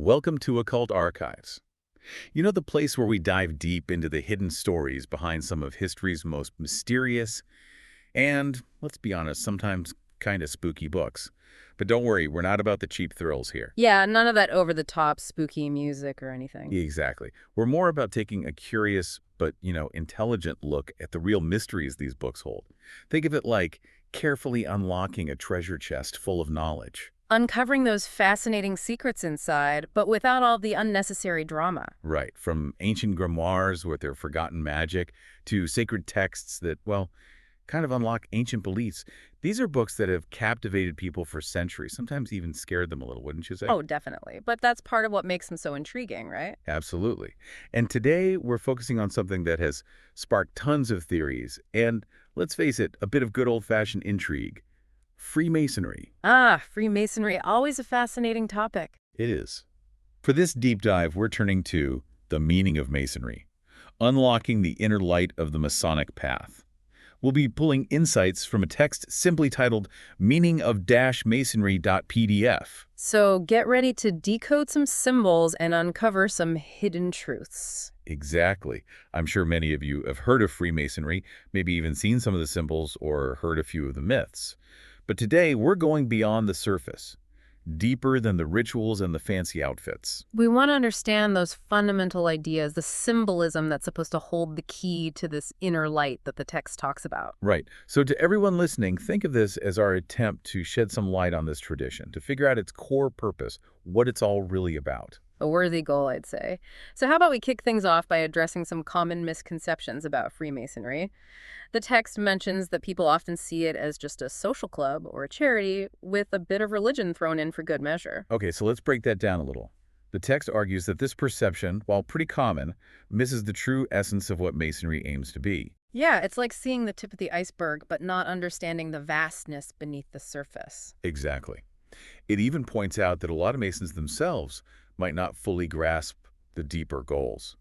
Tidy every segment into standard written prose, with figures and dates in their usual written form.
Welcome to Occult Archives. You know, the place where we dive deep into the hidden stories behind some of history's most mysterious and, let's be honest, sometimes kind of spooky books. But don't worry, we're not about the cheap thrills here. Yeah, none of that over-the-top spooky music or anything. Exactly. We're more about taking a curious but, intelligent look at the real mysteries these books hold. Think of it like carefully unlocking a treasure chest full of knowledge. Uncovering those fascinating secrets inside, but without all the unnecessary drama. Right, from ancient grimoires with their forgotten magic to sacred texts that, well, kind of unlock ancient beliefs. These are books that have captivated people for centuries, sometimes even scared them a little, wouldn't you say? Oh, definitely. But that's part of what makes them so intriguing, right? Absolutely. And today we're focusing on something that has sparked tons of theories and, let's face it, a bit of good old-fashioned intrigue. Freemasonry. Freemasonry, always a fascinating topic. It is. For this deep dive, we're turning to the meaning of Masonry, unlocking the inner light of the Masonic path. We'll be pulling insights from a text simply titled Meaning of Masonry.pdf. So get ready to decode some symbols and uncover some hidden truths. Exactly. I'm sure many of you have heard of Freemasonry, maybe even seen some of the symbols or heard a few of the myths. But today, we're going beyond the surface, deeper than the rituals and the fancy outfits. We want to understand those fundamental ideas, the symbolism that's supposed to hold the key to this inner light that the text talks about. Right. So to everyone listening, think of this as our attempt to shed some light on this tradition, to figure out its core purpose, what it's all really about. A worthy goal, I'd say. So how about we kick things off by addressing some common misconceptions about Freemasonry? The text mentions that people often see it as just a social club or a charity with a bit of religion thrown in for good measure. Okay, so let's break that down a little. The text argues that this perception, while pretty common, misses the true essence of what Masonry aims to be. Yeah, it's like seeing the tip of the iceberg, but not understanding the vastness beneath the surface. Exactly. It even points out that a lot of Masons themselves might not fully grasp the deeper goals.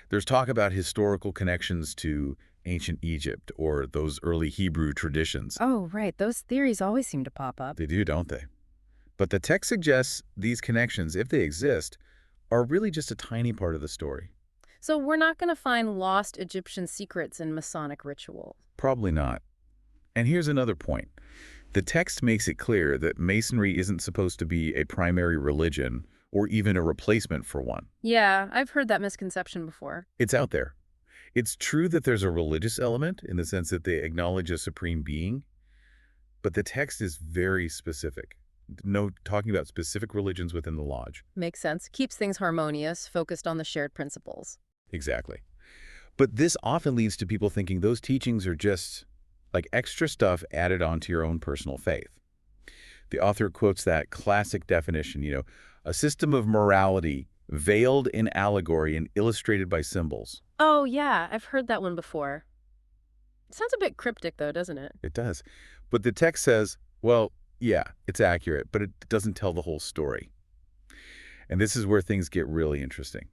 There's talk about historical connections to ancient Egypt or those early Hebrew traditions. Oh, right. Those theories always seem to pop up. They do, don't they? But the text suggests these connections, if they exist, are really just a tiny part of the story. So we're not going to find lost Egyptian secrets in Masonic ritual. Probably not. And here's another point. The text makes it clear that Masonry isn't supposed to be a primary religion or even a replacement for one. Yeah, I've heard that misconception before. It's out there. It's true that there's a religious element in the sense that they acknowledge a supreme being, but the text is very specific. No talking about specific religions within the lodge. Makes sense. Keeps things harmonious, focused on the shared principles. Exactly. But this often leads to people thinking those teachings are just like extra stuff added on to your own personal faith. The author quotes that classic definition, a system of morality veiled in allegory and illustrated by symbols. Oh, yeah, I've heard that one before. It sounds a bit cryptic, though, doesn't it? It does. But the text says, well, yeah, it's accurate, but it doesn't tell the whole story. And this is where things get really interesting.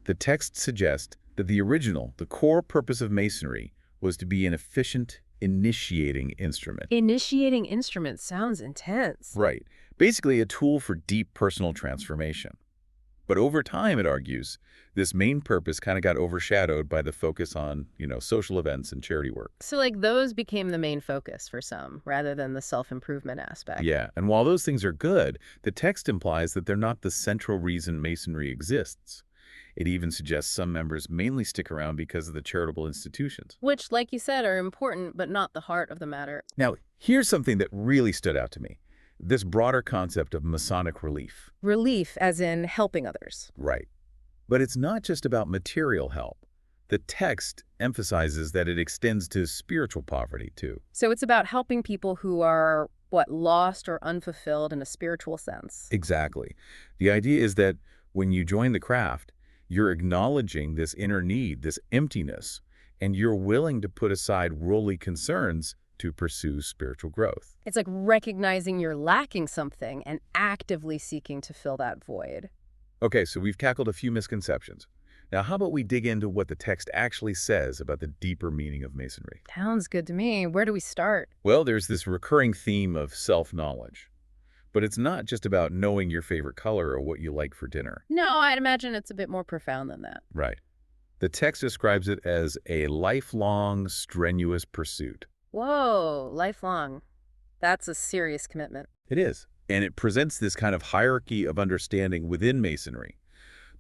The text suggests that the core purpose of Masonry was to be an efficient initiating instrument. Initiating instrument sounds intense. Right. Basically a tool for deep personal transformation. But over time, it argues, this main purpose kind of got overshadowed by the focus on, social events and charity work. So, like, those became the main focus for some, rather than the self-improvement aspect. Yeah, and while those things are good, the text implies that they're not the central reason Masonry exists. It even suggests some members mainly stick around because of the charitable institutions. Which, like you said, are important, but not the heart of the matter. Now, here's something that really stood out to me. This broader concept of Masonic relief. Relief, as in helping others. Right. But it's not just about material help. The text emphasizes that it extends to spiritual poverty, too. So it's about helping people who are, lost or unfulfilled in a spiritual sense. Exactly. The idea is that when you join the craft, you're acknowledging this inner need, this emptiness, and you're willing to put aside worldly concerns to pursue spiritual growth. It's like recognizing you're lacking something and actively seeking to fill that void. Okay, so we've tackled a few misconceptions. Now, how about we dig into what the text actually says about the deeper meaning of Masonry? Sounds good to me. Where do we start? Well, there's this recurring theme of self-knowledge. But it's not just about knowing your favorite color or what you like for dinner. No, I'd imagine it's a bit more profound than that. Right. The text describes it as a lifelong, strenuous pursuit. Whoa, lifelong. That's a serious commitment. It is. And it presents this kind of hierarchy of understanding within Masonry.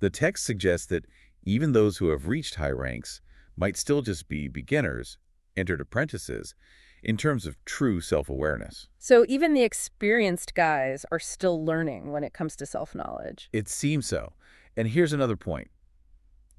The text suggests that even those who have reached high ranks might still just be beginners, entered apprentices, in terms of true self-awareness. So even the experienced guys are still learning when it comes to self-knowledge. It seems so. And here's another point.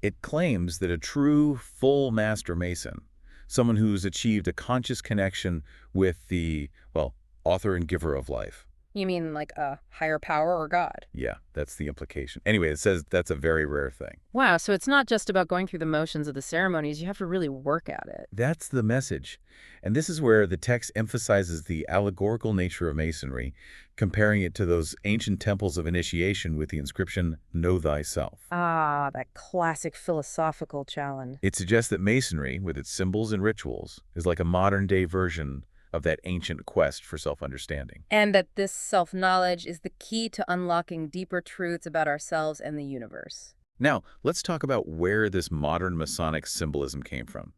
It claims that a true, full Master Mason, someone who's achieved a conscious connection with the, well, author and giver of life. You mean like a higher power or God? Yeah, that's the implication. Anyway, it says that's a very rare thing. Wow, so it's not just about going through the motions of the ceremonies. You have to really work at it. That's the message. And this is where the text emphasizes the allegorical nature of Masonry, comparing it to those ancient temples of initiation with the inscription, "Know thyself." Ah, that classic philosophical challenge. It suggests that Masonry, with its symbols and rituals, is like a modern-day version of that ancient quest for self-understanding. And that this self-knowledge is the key to unlocking deeper truths about ourselves and the universe. Now, let's talk about where this modern Masonic symbolism came from.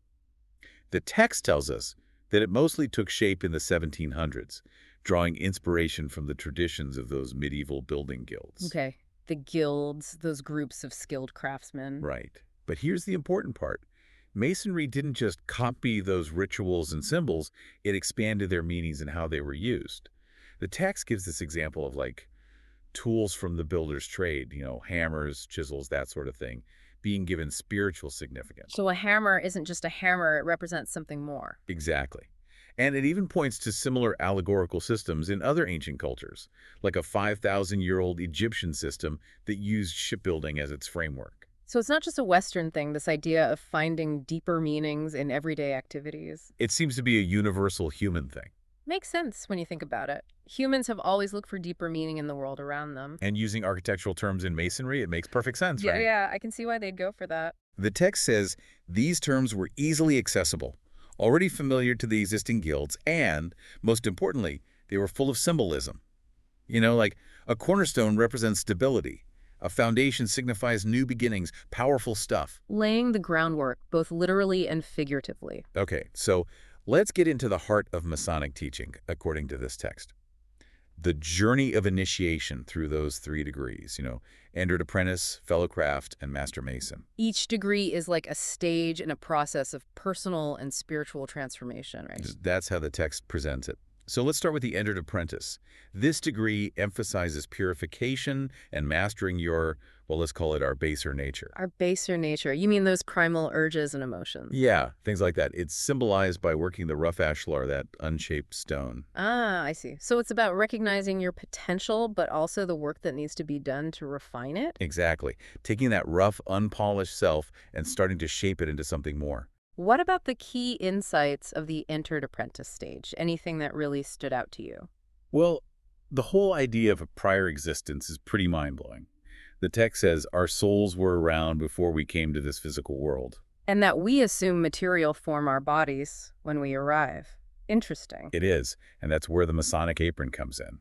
The text tells us that it mostly took shape in the 1700s, drawing inspiration from the traditions of those medieval building guilds. Okay, the guilds, those groups of skilled craftsmen. Right. But here's the important part. Masonry didn't just copy those rituals and symbols, it expanded their meanings and how they were used. The text gives this example of like tools from the builder's trade, hammers, chisels, that sort of thing, being given spiritual significance. So a hammer isn't just a hammer, it represents something more. Exactly. And it even points to similar allegorical systems in other ancient cultures, like a 5,000-year-old Egyptian system that used shipbuilding as its framework. So it's not just a Western thing, this idea of finding deeper meanings in everyday activities. It seems to be a universal human thing. Makes sense when you think about it. Humans have always looked for deeper meaning in the world around them. And using architectural terms in Masonry, it makes perfect sense, right? Yeah, I can see why they'd go for that. The text says these terms were easily accessible, already familiar to the existing guilds, and, most importantly, they were full of symbolism. Like a cornerstone represents stability. A foundation signifies new beginnings, powerful stuff. Laying the groundwork, both literally and figuratively. Okay, so let's get into the heart of Masonic teaching, according to this text. The journey of initiation through those 3 degrees, entered apprentice, fellow craft, and master mason. Each degree is like a stage in a process of personal and spiritual transformation, right? That's how the text presents it. So let's start with the entered apprentice. This degree emphasizes purification and mastering your, well, let's call it our baser nature. Our baser nature. You mean those primal urges and emotions? Yeah, things like that. It's symbolized by working the rough ashlar, that unshaped stone. Ah, I see. So it's about recognizing your potential, but also the work that needs to be done to refine it? Exactly. Taking that rough, unpolished self and starting to shape it into something more. What about the key insights of the entered apprentice stage? Anything that really stood out to you? Well, the whole idea of a prior existence is pretty mind-blowing. The text says our souls were around before we came to this physical world. And that we assume material form our bodies when we arrive. Interesting. It is, and that's where the Masonic apron comes in.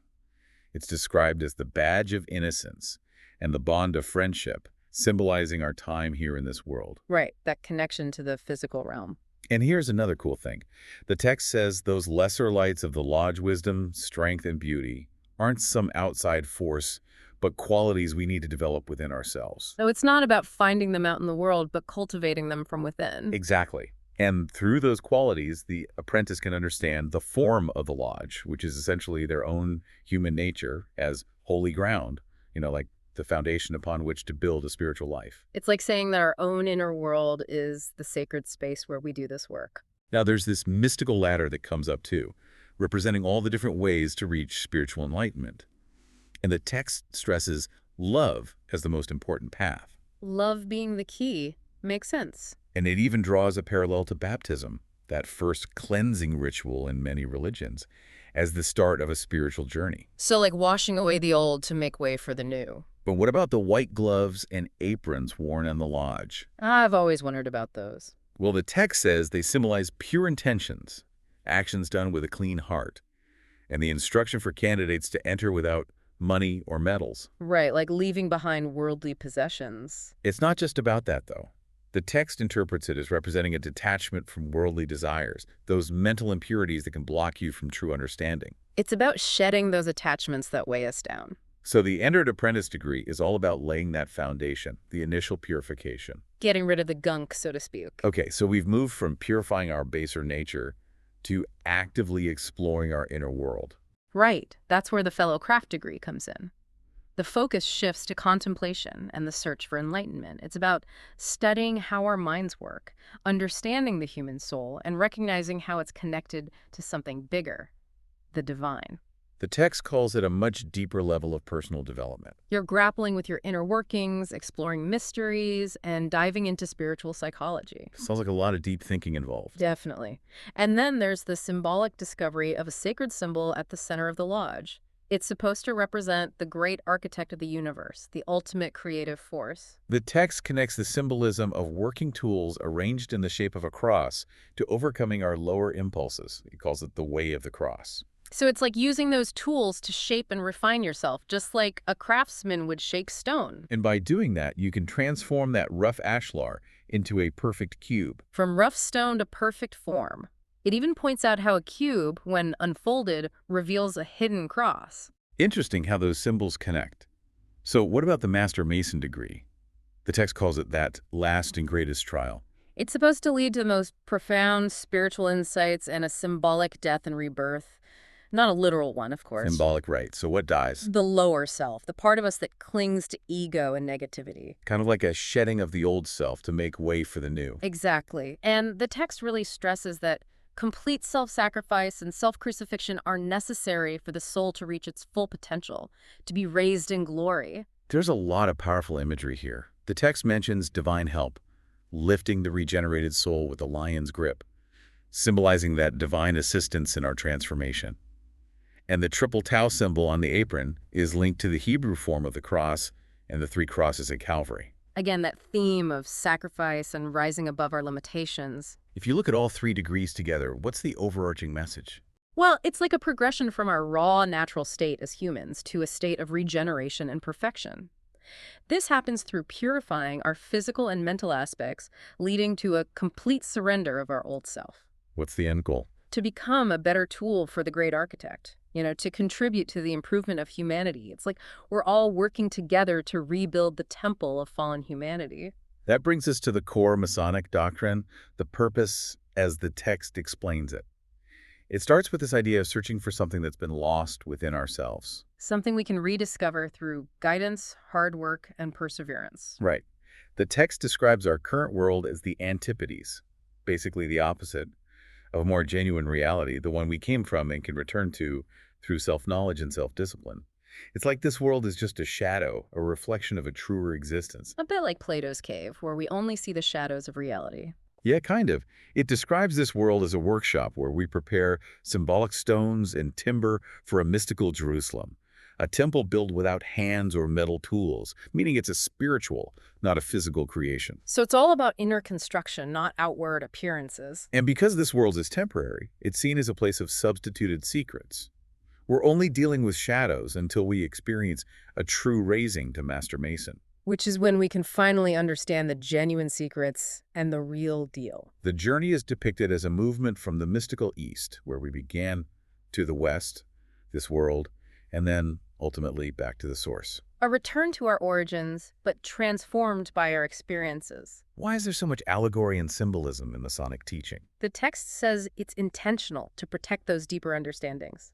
It's described as the badge of innocence and the bond of friendship, symbolizing our time here in this world. Right, that connection to the physical realm. And here's another cool thing. The text says those lesser lights of the lodge wisdom, strength, and beauty aren't some outside force, but qualities we need to develop within ourselves. So it's not about finding them out in the world, but cultivating them from within. Exactly. And through those qualities, the apprentice can understand the form of the lodge, which is essentially their own human nature as holy ground, like the foundation upon which to build a spiritual life. It's like saying that our own inner world is the sacred space where we do this work. Now, there's this mystical ladder that comes up too, representing all the different ways to reach spiritual enlightenment. And the text stresses love as the most important path. Love being the key makes sense. And it even draws a parallel to baptism, that first cleansing ritual in many religions, as the start of a spiritual journey. So like washing away the old to make way for the new. But what about the white gloves and aprons worn in the lodge? I've always wondered about those. Well, the text says they symbolize pure intentions, actions done with a clean heart. and the instruction for candidates to enter without money or medals. Right, like leaving behind worldly possessions. It's not just about that, though. The text interprets it as representing a detachment from worldly desires, those mental impurities that can block you from true understanding. It's about shedding those attachments that weigh us down. So the entered apprentice degree is all about laying that foundation, the initial purification. Getting rid of the gunk, so to speak. Okay, so we've moved from purifying our baser nature to actively exploring our inner world. Right, that's where the fellow craft degree comes in. The focus shifts to contemplation and the search for enlightenment. It's about studying how our minds work, understanding the human soul, and recognizing how it's connected to something bigger, the divine. The text calls it a much deeper level of personal development. You're grappling with your inner workings, exploring mysteries, and diving into spiritual psychology. Sounds like a lot of deep thinking involved. Definitely. And then there's the symbolic discovery of a sacred symbol at the center of the lodge. It's supposed to represent the great architect of the universe, the ultimate creative force. The text connects the symbolism of working tools arranged in the shape of a cross to overcoming our lower impulses. He calls it the way of the cross. So it's like using those tools to shape and refine yourself, just like a craftsman would shape stone. And by doing that, you can transform that rough ashlar into a perfect cube. From rough stone to perfect form. It even points out how a cube, when unfolded, reveals a hidden cross. Interesting how those symbols connect. So what about the Master Mason degree? The text calls it that last and greatest trial. It's supposed to lead to the most profound spiritual insights and a symbolic death and rebirth. Not a literal one, of course. Symbolic, right. So what dies? The lower self, the part of us that clings to ego and negativity. Kind of like a shedding of the old self to make way for the new. Exactly. And the text really stresses that complete self-sacrifice and self-crucifixion are necessary for the soul to reach its full potential, to be raised in glory. There's a lot of powerful imagery here. The text mentions divine help, lifting the regenerated soul with a lion's grip, symbolizing that divine assistance in our transformation. And the triple tau symbol on the apron is linked to the Hebrew form of the cross and the 3 crosses at Calvary. Again, that theme of sacrifice and rising above our limitations. If you look at all 3 degrees together, what's the overarching message? Well, it's like a progression from our raw natural state as humans to a state of regeneration and perfection. This happens through purifying our physical and mental aspects, leading to a complete surrender of our old self. What's the end goal? To become a better tool for the great architect, to contribute to the improvement of humanity. It's like we're all working together to rebuild the temple of fallen humanity. That brings us to the core Masonic doctrine, the purpose as the text explains it. It starts with this idea of searching for something that's been lost within ourselves. Something we can rediscover through guidance, hard work, and perseverance. Right. The text describes our current world as the antipodes, basically the opposite of a more genuine reality, the one we came from and can return to through self-knowledge and self-discipline. It's like this world is just a shadow, a reflection of a truer existence. A bit like Plato's cave, where we only see the shadows of reality. Yeah, kind of. It describes this world as a workshop where we prepare symbolic stones and timber for a mystical Jerusalem, a temple built without hands or metal tools, meaning it's a spiritual, not a physical creation. So it's all about inner construction, not outward appearances. And because this world is temporary, it's seen as a place of substituted secrets. We're only dealing with shadows until we experience a true raising to Master Mason. Which is when we can finally understand the genuine secrets and the real deal. The journey is depicted as a movement from the mystical East, where we began, to the West, this world, and then ultimately back to the source. A return to our origins, but transformed by our experiences. Why is there so much allegory and symbolism in Masonic teaching? The text says it's intentional to protect those deeper understandings.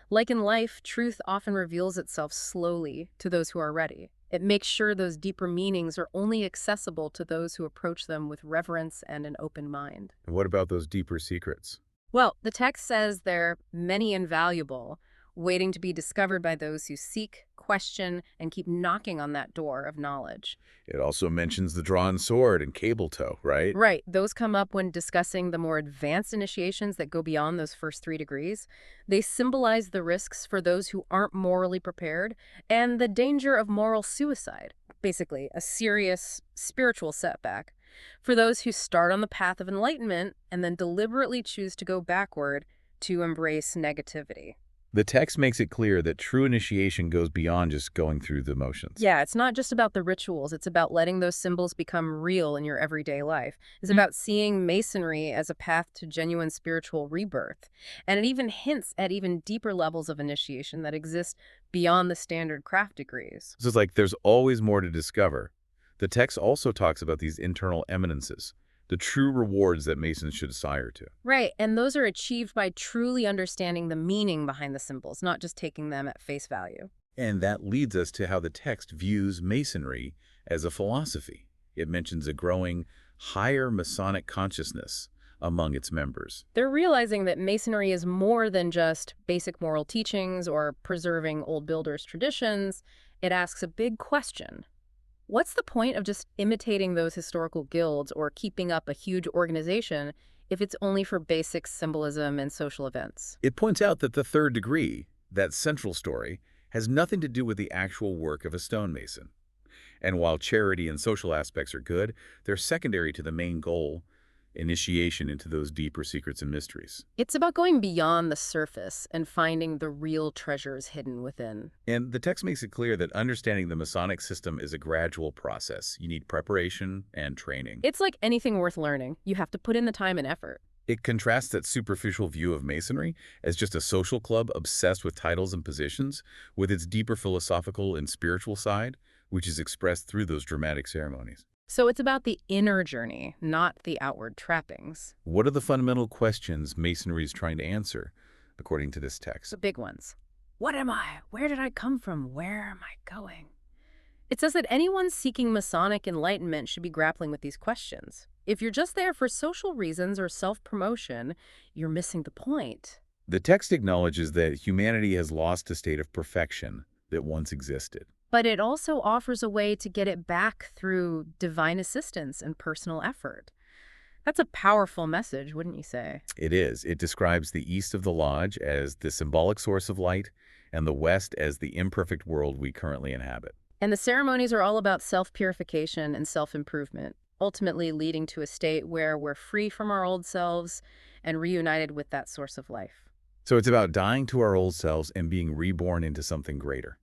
Like in life, truth often reveals itself slowly to those who are ready. It makes sure those deeper meanings are only accessible to those who approach them with reverence and an open mind. And what about those deeper secrets? Well, the text says they're many and valuable, waiting to be discovered by those who seek, question, and keep knocking on that door of knowledge. It also mentions the drawn sword and cable tow, right? Right. Those come up when discussing the more advanced initiations that go beyond those first 3 degrees. They symbolize the risks for those who aren't morally prepared and the danger of moral suicide, basically a serious spiritual setback. For those who start on the path of enlightenment and then deliberately choose to go backward to embrace negativity. The text makes it clear that true initiation goes beyond just going through the motions. Yeah, it's not just about the rituals. It's about letting those symbols become real in your everyday life. It's about seeing Masonry as a path to genuine spiritual rebirth. And it even hints at even deeper levels of initiation that exist beyond the standard craft degrees. So it's like there's always more to discover. The text also talks about these internal eminences, the true rewards that Masons should aspire to. Right, and those are achieved by truly understanding the meaning behind the symbols, not just taking them at face value. And that leads us to how the text views Masonry as a philosophy. It mentions a growing, higher Masonic consciousness among its members. They're realizing that Masonry is more than just basic moral teachings or preserving old builders' traditions. It asks a big question. What's the point of just imitating those historical guilds or keeping up a huge organization if it's only for basic symbolism and social events? It points out that the third degree, that central story, has nothing to do with the actual work of a stonemason. And while charity and social aspects are good, they're secondary to the main goal, initiation into those deeper secrets and mysteries. It's about going beyond the surface and finding the real treasures hidden within. And the text makes it clear that understanding the Masonic system is a gradual process. You need preparation and training. It's like anything worth learning. You have to put in the time and effort. It contrasts that superficial view of Masonry as just a social club obsessed with titles and positions with its deeper philosophical and spiritual side, which is expressed through those dramatic ceremonies. So it's about the inner journey, not the outward trappings. What are the fundamental questions Masonry is trying to answer, according to this text? The big ones. What am I? Where did I come from? Where am I going? It says that anyone seeking Masonic enlightenment should be grappling with these questions. If you're just there for social reasons or self-promotion, you're missing the point. The text acknowledges that humanity has lost a state of perfection that once existed. But it also offers a way to get it back through divine assistance and personal effort. That's a powerful message, wouldn't you say? It is. It describes the east of the lodge as the symbolic source of light and the west as the imperfect world we currently inhabit. And the ceremonies are all about self-purification and self-improvement, ultimately leading to a state where we're free from our old selves and reunited with that source of life. So it's about dying to our old selves and being reborn into something greater.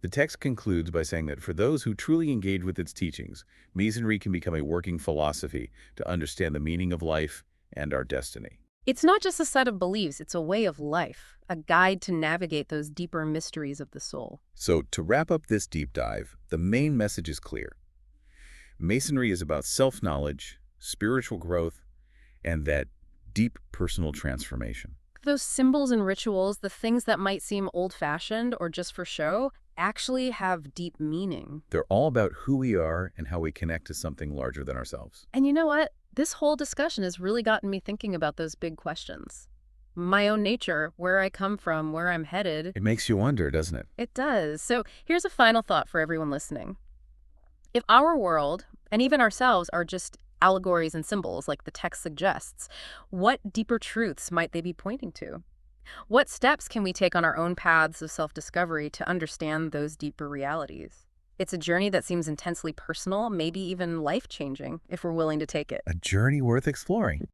The text concludes by saying that for those who truly engage with its teachings, Masonry can become a working philosophy to understand the meaning of life and our destiny. It's not just a set of beliefs, it's a way of life, a guide to navigate those deeper mysteries of the soul. So to wrap up this deep dive, the main message is clear. Masonry is about self-knowledge, spiritual growth, and that deep personal transformation. Those symbols and rituals, the things that might seem old-fashioned or just for show, actually have deep meaning. They're all about who we are and how we connect to something larger than ourselves. And you know what? This whole discussion has really gotten me thinking about those big questions. My own nature, where I come from, where I'm headed. It makes you wonder, doesn't it? It does. So here's a final thought for everyone listening. If our world, and even ourselves, are just allegories and symbols like the text suggests, what deeper truths might they be pointing to? What steps can we take on our own paths of self-discovery to understand those deeper realities? It's a journey that seems intensely personal, maybe even life-changing, if we're willing to take it. A journey worth exploring.